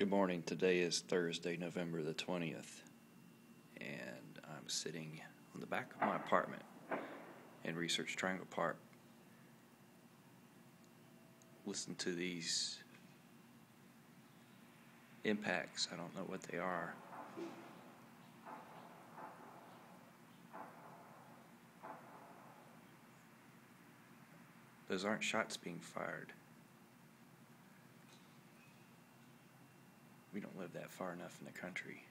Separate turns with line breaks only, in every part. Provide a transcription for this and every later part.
Good morning. Today is Thursday, November the 20th, and I'm sitting on the back of my apartment in Research Triangle Park. Listen to these impacts. I don't know what they are. Those aren't shots being fired. We don't live that far enough in the country.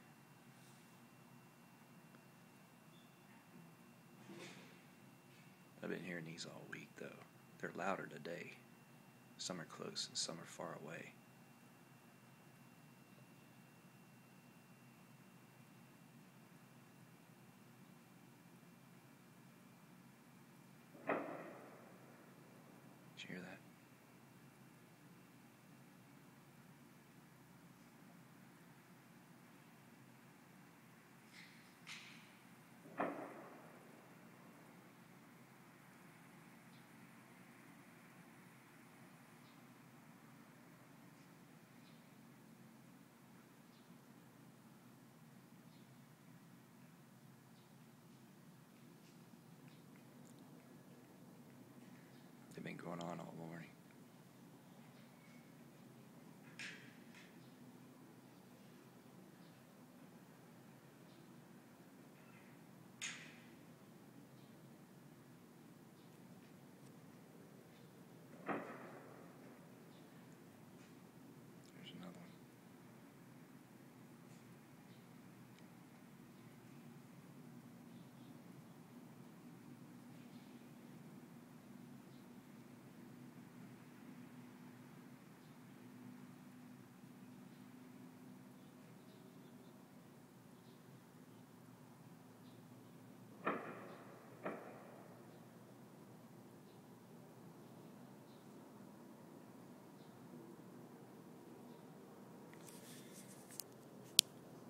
I've been hearing these all week, though. They're louder today. Some are close and some are far away. Did you hear that? They've been going on all morning. There's another one.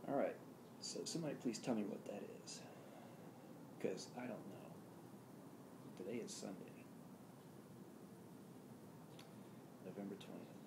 All right, so somebody please tell me what that is, because I don't know. Today is Sunday, November 20th.